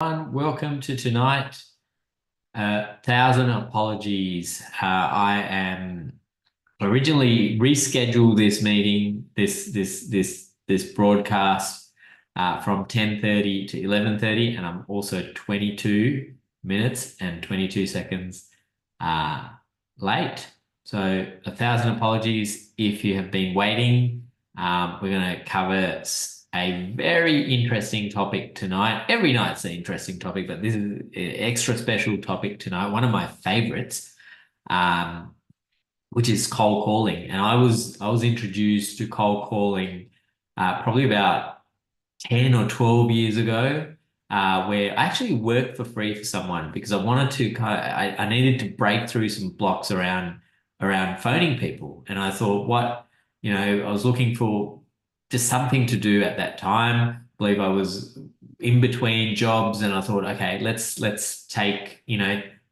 Welcome to tonight. Thousand apologies. I am originally rescheduled this meeting, this broadcast from 10:30 to 11:30, and I'm also 22 minutes and 22 seconds uh, late. So 1,000 apologies if you have been waiting. We're going to cover a very interesting topic tonight. Every night's an interesting topic, but this is an extra special topic tonight. One of my favorites, um, which is cold calling. And I was introduced to cold calling probably about 10 or 12 years ago, where I actually worked for free for someone because I wanted to I needed to break through some blocks around phoning people. And I thought, I was looking for just something to do at that time. I believe I was in between jobs, and I thought, okay, let's take,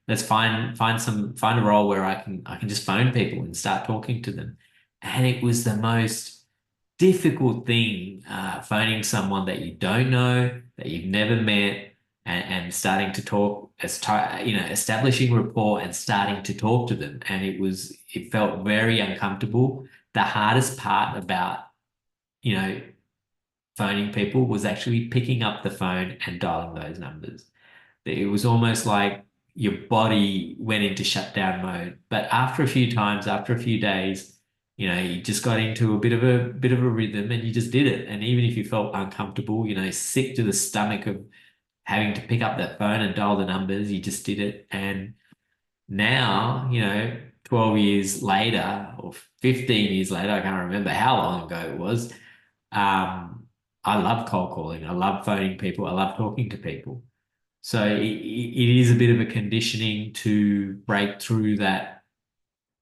let's find a role where I can just phone people and start talking to them. And it was the most difficult thing, phoning someone that you don't know, that you've never met, and starting to talk, establishing rapport and starting to talk to them. And it felt very uncomfortable. The hardest part about, you know, phoning people was actually picking up the phone and dialing those numbers. It was almost like your body went into shutdown mode. But after a few times, after a few days, you just got into a bit of a rhythm and you just did it. And even if you felt uncomfortable, sick to the stomach of having to pick up that phone and dial the numbers, you just did it. And now, 12 years later or 15 years later, I can't remember how long ago it was. I love cold calling. I love phoning people. I love talking to people. So it is a bit of a conditioning to break through that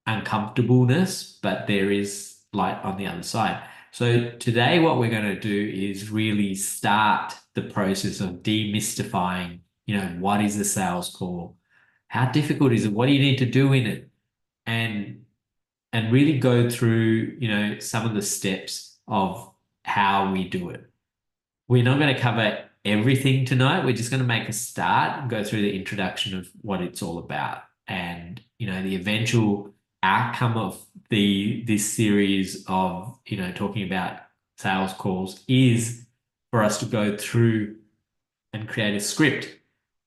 uncomfortableness, but there is light on the other side. So today, what we're going to do is really start the process of demystifying, what is a sales call? How difficult is it? What do you need to do in it? And and really go through, some of the steps of how we do it. We're not going to cover everything tonight. We're just going to make a start and go through the introduction of what it's all about. And, the eventual outcome of this series of, talking about sales calls is for us to go through and create a script.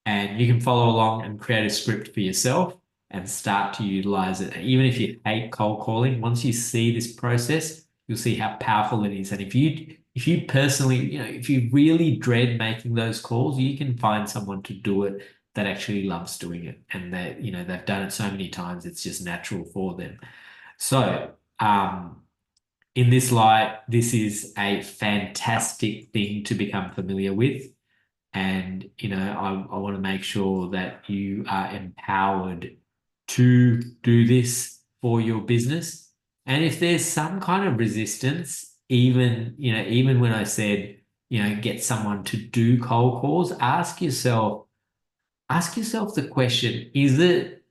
And you can follow along and create a script for yourself and start to utilize it. And even if you hate cold calling, once you see this process, you'll see how powerful it is. And if you personally, if you really dread making those calls, you can find someone to do it that actually loves doing it. And that, they've done it so many times, it's just natural for them. So, in this light, this is a fantastic thing to become familiar with. And, I want to make sure that you are empowered to do this for your business. And if there's some kind of resistance, even when I said, get someone to do cold calls, ask yourself the question, is it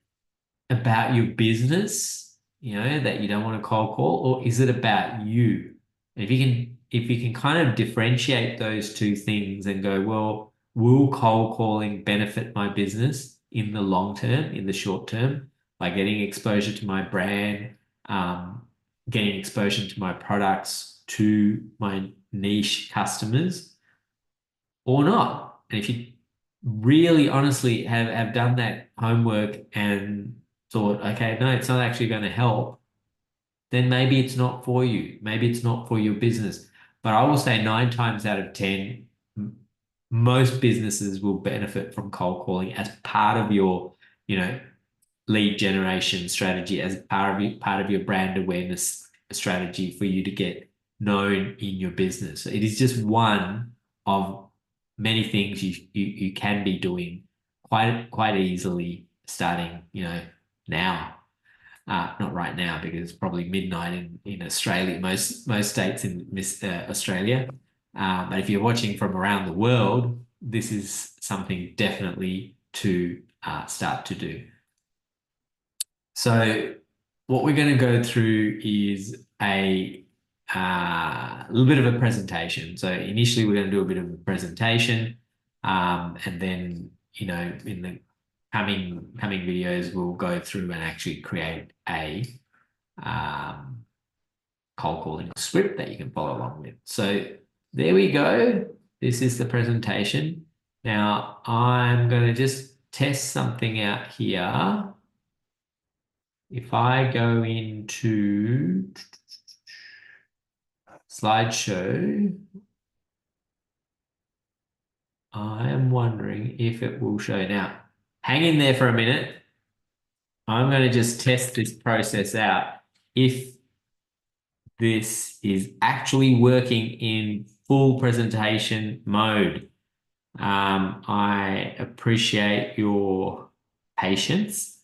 about your business, that you don't want to cold call, or is it about you? And if you can kind of differentiate those two things and go, well, will cold calling benefit my business in the long term, in the short term, by getting exposure to my brand, getting exposure to my products, to my niche customers, or not? And if you really honestly have done that homework and thought, okay, no, it's not actually going to help, then maybe it's not for you. Maybe it's not for your business. But I will say 9 times out of 10, most businesses will benefit from cold calling as part of your, you know, lead generation strategy, as part of your brand awareness strategy for you to get known in your business. So it is just one of many things you can be doing quite easily starting, now. Not right now because it's probably midnight in Australia, most states in Australia. But if you're watching from around the world, this is something definitely to start to do. So what we're going to go through is a little bit of a presentation. So initially we're going to do a bit of a presentation. And then, in the coming videos, we'll go through and actually create a um, cold calling script that you can follow along with. So there we go. This is the presentation. Now I'm going to just test something out here. If I go into slideshow, I am wondering if it will show. Now, hang in there for a minute. I'm going to just test this process out. If this is actually working in full presentation mode. I appreciate your patience.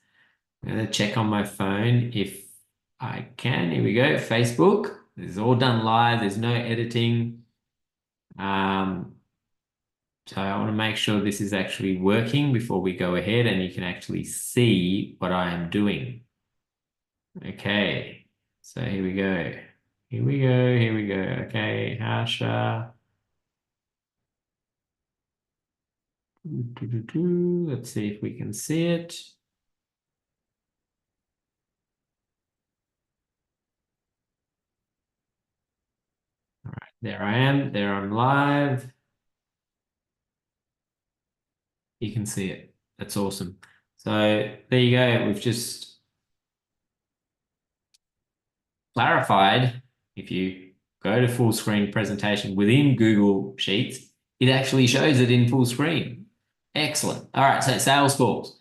I'm going to check on my phone if I can. Here we go. Facebook. This is all done live. There's no editing. So I want to make sure this is actually working before we go ahead and you can actually see what I am doing. Okay. So here we go. Here we go. Here we go. Okay. Harsha. Let's see if we can see it. All right, there I am. There I'm live. You can see it. That's awesome. So there you go. We've just clarified. If you go to full screen presentation within Google Sheets, it actually shows it in full screen. Excellent. All right, so sales calls.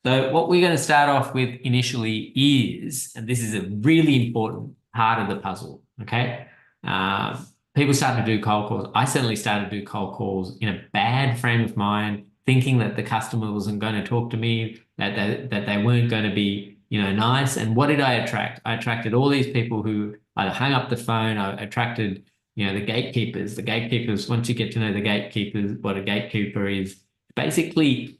So what we're going to start off with initially is, and this is a really important part of the puzzle, okay? People starting to do cold calls. I certainly started to do cold calls in a bad frame of mind, thinking that the customer wasn't going to talk to me, that they weren't going to be, nice. And what did I attract? I attracted all these people who either hung up the phone. I attracted, the gatekeepers. The gatekeepers. Once you get to know the gatekeepers, what a gatekeeper is, basically,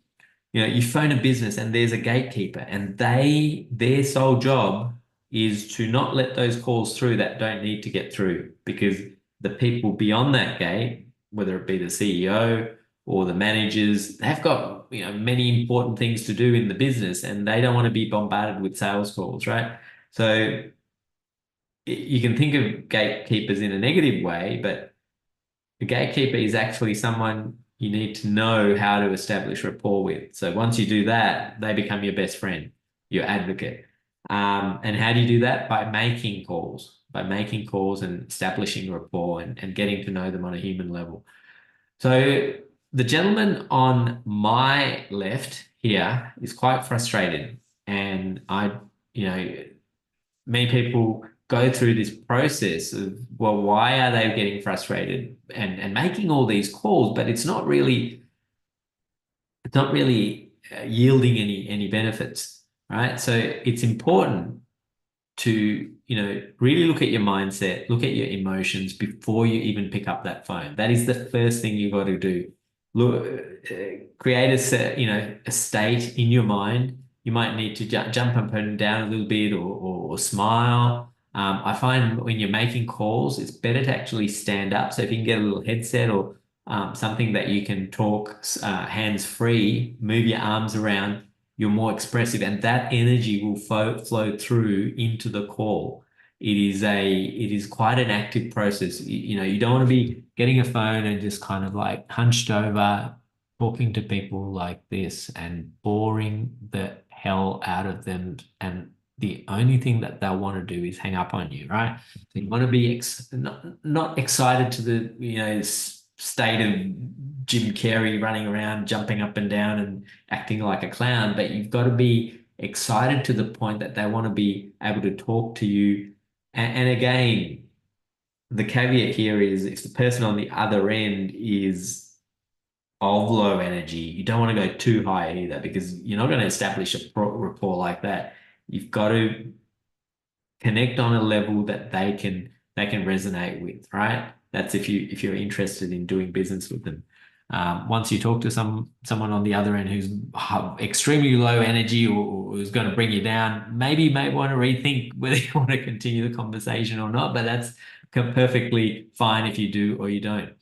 you phone a business and there's a gatekeeper, and their sole job is to not let those calls through that don't need to get through, because the people beyond that gate, whether it be the CEO or the managers, they've got, many important things to do in the business and they don't want to be bombarded with sales calls, right? So you can think of gatekeepers in a negative way, but the gatekeeper is actually someone you need to know how to establish rapport with. So once you do that, they become your best friend, your advocate. And how do you do that? By making calls and establishing rapport and getting to know them on a human level. So the gentleman on my left here is quite frustrated. And many people go through this process of, well, why are they getting frustrated and making all these calls, but it's not really yielding any benefits, right? So it's important to, really look at your mindset, look at your emotions before you even pick up that phone. That is the first thing you've got to do. Look, create a state in your mind. You might need to jump up and down a little bit or smile. I find when you're making calls, it's better to actually stand up. So if you can get a little headset or something that you can talk hands free, move your arms around, you're more expressive, and that energy will flow through into the call. It is quite an active process. You don't want to be getting a phone and just kind of like hunched over, talking to people like this and boring the hell out of them. And the only thing that they'll want to do is hang up on you, right? So you want to be not excited to the, state of Jim Carrey running around, jumping up and down and acting like a clown, but you've got to be excited to the point that they want to be able to talk to you. And again, the caveat here is if the person on the other end is of low energy, you don't want to go too high either, because you're not going to establish a rapport like that. You've got to connect on a level that they can resonate with, right? That's if you're interested in doing business with them. Once you talk to someone on the other end who's extremely low energy or who's going to bring you down, maybe you may want to rethink whether you want to continue the conversation or not. But that's perfectly fine if you do or you don't.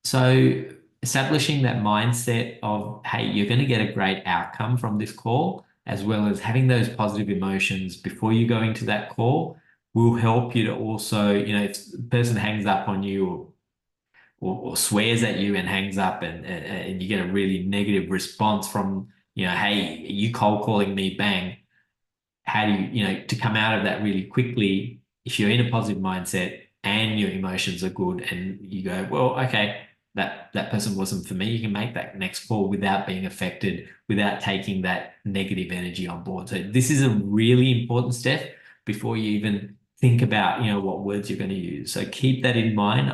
So establishing that mindset of, hey, you're going to get a great outcome from this call, as well as having those positive emotions before you go into that call will help you to also, if the person hangs up on you or swears at you and hangs up and you get a really negative response from, hey, you cold calling me, bang. How do to come out of that really quickly if you're in a positive mindset and your emotions are good and you go, well, okay, that person wasn't for me. You can make that next call without being affected, without taking that negative energy on board. So this is a really important step before you even think about, what words you're going to use. So keep that in mind.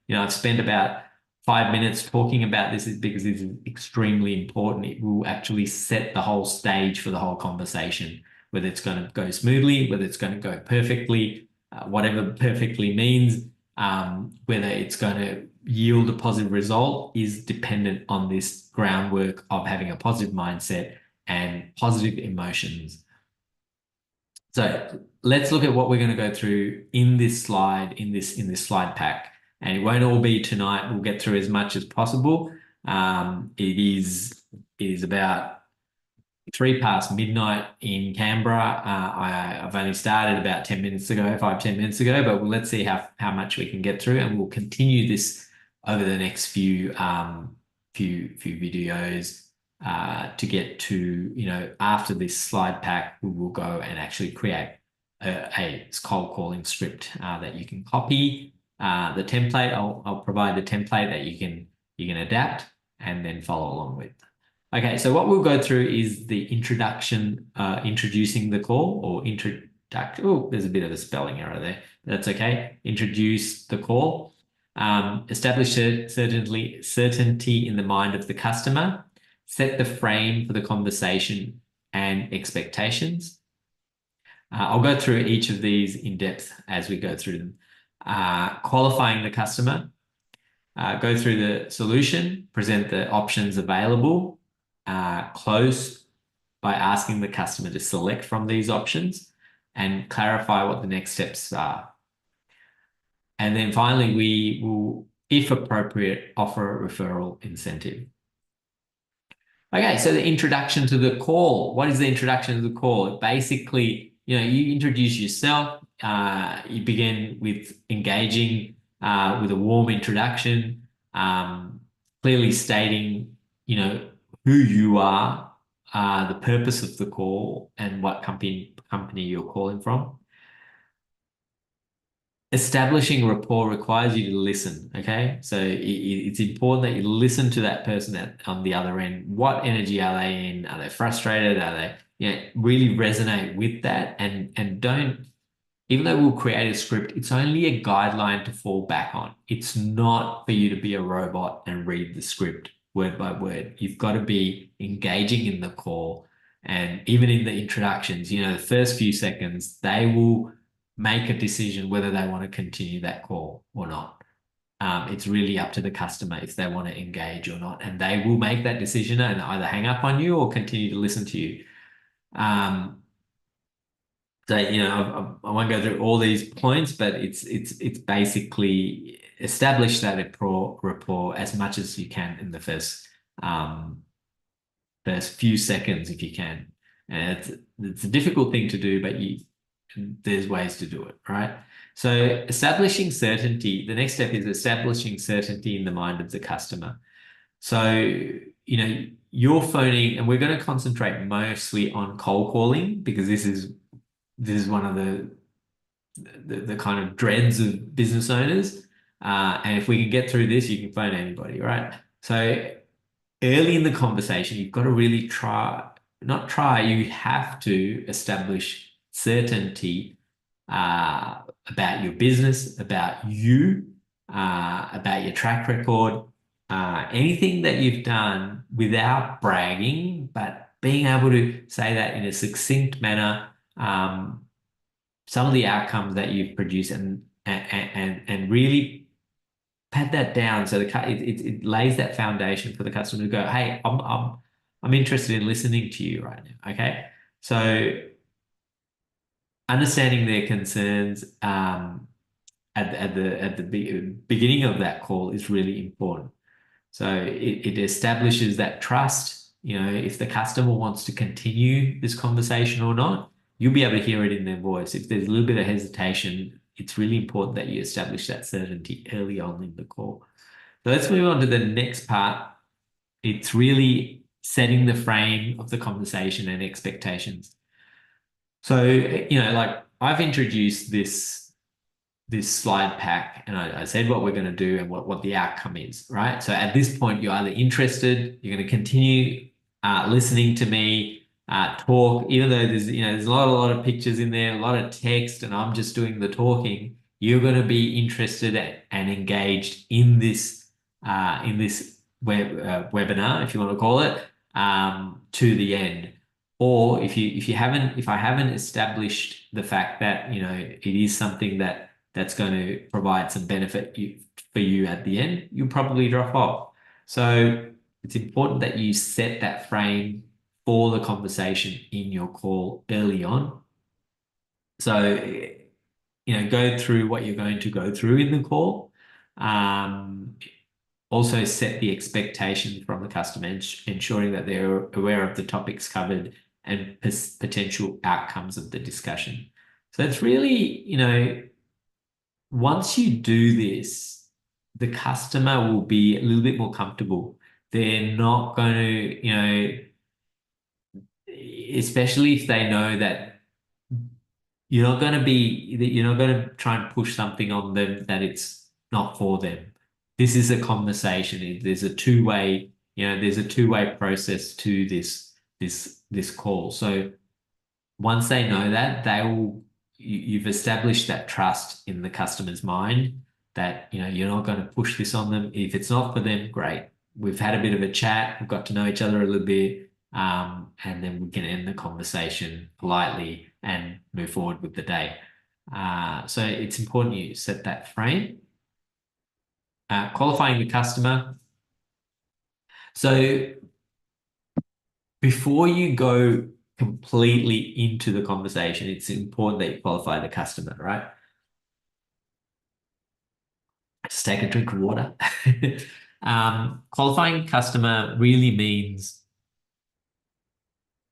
I've spent about 5 minutes talking about this because this is extremely important. It will actually set the whole stage for the whole conversation, whether it's going to go smoothly, whether it's going to go perfectly, whatever perfectly means, whether it's going to yield a positive result is dependent on this groundwork of having a positive mindset and positive emotions. So let's look at what we're going to go through in this slide, in this slide pack. And it won't all be tonight. We'll get through as much as possible. It is about 3 past midnight in Canberra. I've only started about 10 minutes ago, 5-10 minutes ago, but let's see how much we can get through, and we'll continue this over the next few videos to get to, after this slide pack, we will go and actually create a cold calling script that you can copy. The template, I'll provide the template that you can adapt and then follow along with. Okay, so what we'll go through is the introduction, introducing the call or introduction. Oh, there's a bit of a spelling error there. That's okay. Introduce the call. Establish certainty in the mind of the customer. Set the frame for the conversation and expectations. I'll go through each of these in depth as we go through them. Qualifying the customer. Go through the solution, present the options available, close by asking the customer to select from these options and clarify what the next steps are. And then finally, we will, if appropriate, offer a referral incentive. Okay, so the introduction to the call. What is the introduction to the call? Basically, you introduce yourself. You begin with engaging with a warm introduction, clearly stating, who you are, the purpose of the call, and what company you're calling from. Establishing rapport requires you to listen, okay? So it's important that you listen to that person on the other end. What energy are they in? Are they frustrated? Are they, really resonate with that and don't, even though we'll create a script, it's only a guideline to fall back on. It's not for you to be a robot and read the script word by word. You've got to be engaging in the call. And even in the introductions, the first few seconds, they will make a decision whether they want to continue that call or not. It's really up to the customer if they want to engage or not. And they will make that decision and either hang up on you or continue to listen to you. So, I won't go through all these points, but it's basically establish that rapport as much as you can in the first few seconds if you can. And it's a difficult thing to do, but there's ways to do it, right? So establishing certainty, the next step is establishing certainty in the mind of the customer. So, you're phoning, and we're going to concentrate mostly on cold calling because this is one of the kind of dreads of business owners. And if we can get through this, you can phone anybody, right? So early in the conversation, you've got to really you have to establish certainty about your business, about you, about your track record, anything that you've done without bragging, but being able to say that in a succinct manner, some of the outcomes that you've produced and really pad that down so it lays that foundation for the customer to go, hey, I'm interested in listening to you right now. Okay, so understanding their concerns at the beginning of that call is really important. So it establishes that trust. If the customer wants to continue this conversation or not, you'll be able to hear it in their voice. If there's a little bit of hesitation, it's really important that you establish that certainty early on in the call. So let's move on to the next part. It's really setting the frame of the conversation and expectations. So, like I've introduced this slide pack and I said what we're going to do and what the outcome is, right? So at this point, you're either interested, you're going to continue listening to me talk, even though there's a lot of pictures in there, a lot of text, and I'm just doing the talking. You're going to be interested and engaged in this webinar, if you want to call it, to the end. Or if I haven't established the fact that it is something that's going to provide some benefit for you at the end, you'll probably drop off. So it's important that you set that frame for the conversation in your call early on. So, go through what you're going to go through in the call. Also set the expectation from the customer, ensuring that they're aware of the topics covered and potential outcomes of the discussion. So it's really, once you do this, the customer will be a little bit more comfortable. They're not going to, especially if they know that you're not going to try and push something on them that it's not for them. This is a conversation. There's a two-way process to this call. So once they know that, you've established that trust in the customer's mind that you're not going to push this on them. If it's not for them, great. We've had a bit of a chat, we've got to know each other a little bit, and then we can end the conversation politely and move forward with the day. So it's important you set that frame. Qualifying the customer. So before you go completely into the conversation, it's important that you qualify the customer, right? Just take a drink of water. Qualifying customer really means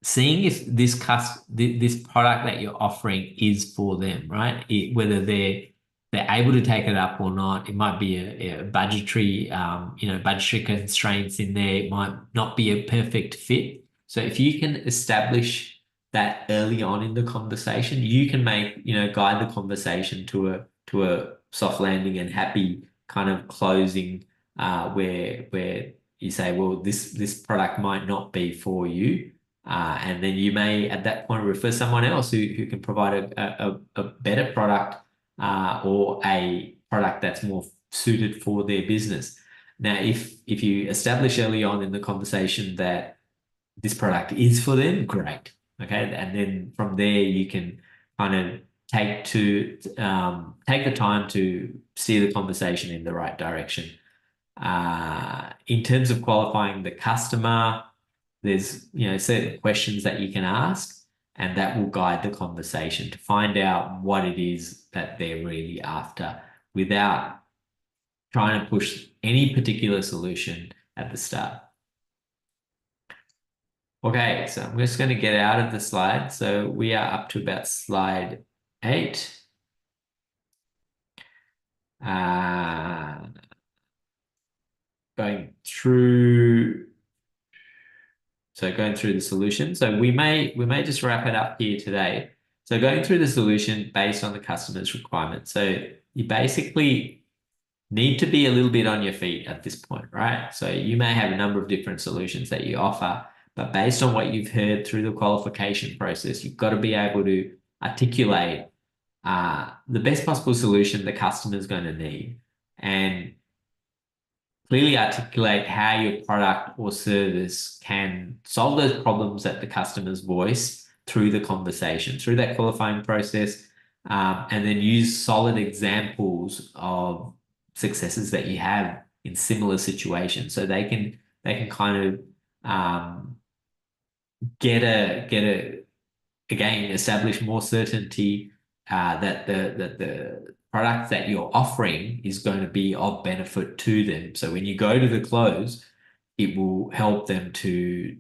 seeing if this product that you're offering is for them, right? Whether they're able to take it up or not. It might be a budgetary, budgetary constraints in there. It might not be a perfect fit. So if you can establish that early on in the conversation, you can guide the conversation to a soft landing and happy kind of closing, where you say, well, this product might not be for you. And then you may at that point refer someone else who can provide a better product, or a product that's more suited for their business. Now, if you establish early on in the conversation that this product is for them, great. Okay. And then from there you can kind of take the time to steer the conversation in the right direction. In terms of qualifying the customer, there's certain questions that you can ask, and that will guide the conversation to find out what it is that they're really after without trying to push any particular solution at the start. Okay, so I'm just going to get out of the slide. So we are up to about slide 8. Going through the solution. So we may just wrap it up here today. So going through the solution based on the customer's requirements. So you basically need to be a little bit on your feet at this point, right? So you may have a number of different solutions that you offer, but based on what you've heard through the qualification process, you've got to be able to articulate the best possible solution the customer is going to need, and clearly articulate how your product or service can solve those problems that the customers voice through the conversation, through that qualifying process, and then use solid examples of successes that you have in similar situations, so they can kind of again establish more certainty that the product that you're offering is going to be of benefit to them. So when you go to the close, it will help them to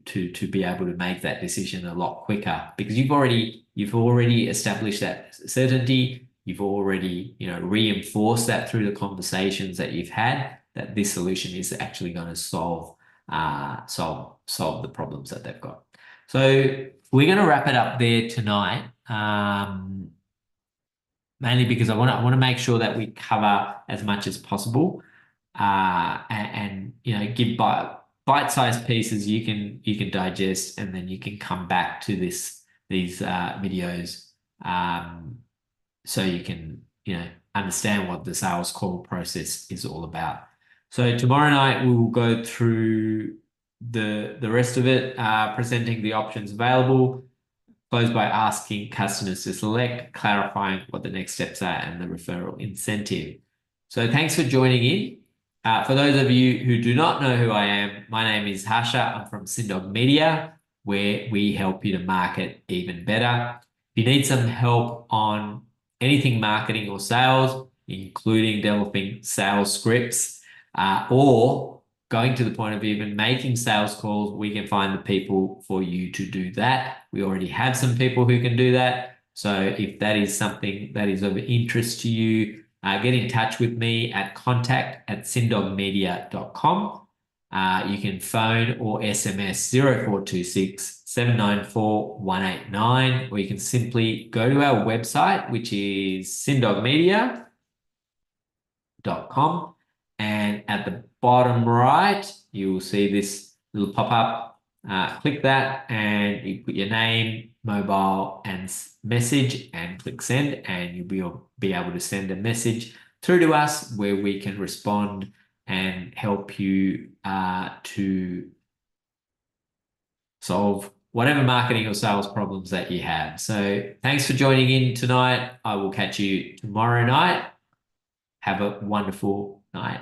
be able to make that decision a lot quicker because you've already established that certainty. You've already, reinforced that through the conversations that you've had that this solution is actually going to solve the problems that they've got. So we're going to wrap it up there tonight. Mainly because I want to make sure that we cover as much as possible, and give bite-sized pieces you can digest, and then you can come back to these videos, so you can understand what the sales call process is all about. So tomorrow night we will go through the rest of it, presenting the options available. Close by asking customers to select, clarifying what the next steps are, and the referral incentive. So thanks for joining in. For those of you who do not know who I am, my name is Harsha. I'm from Cindog Media, where we help you to market even better. If you need some help on anything marketing or sales, including developing sales scripts, or going to the point of even making sales calls, we can find the people for you to do that. We already have some people who can do that. So if that is something that is of interest to you, get in touch with me at contact@cindogmedia.com. You can phone or SMS 0426 794 189, or you can simply go to our website, which is cindogmedia.com. And at the bottom right, you will see this little pop-up. Click that and you put your name, mobile, and message, and click send, and you'll be able to send a message through to us where we can respond and help you to solve whatever marketing or sales problems that you have. So thanks for joining in tonight. I will catch you tomorrow night. Have a wonderful night.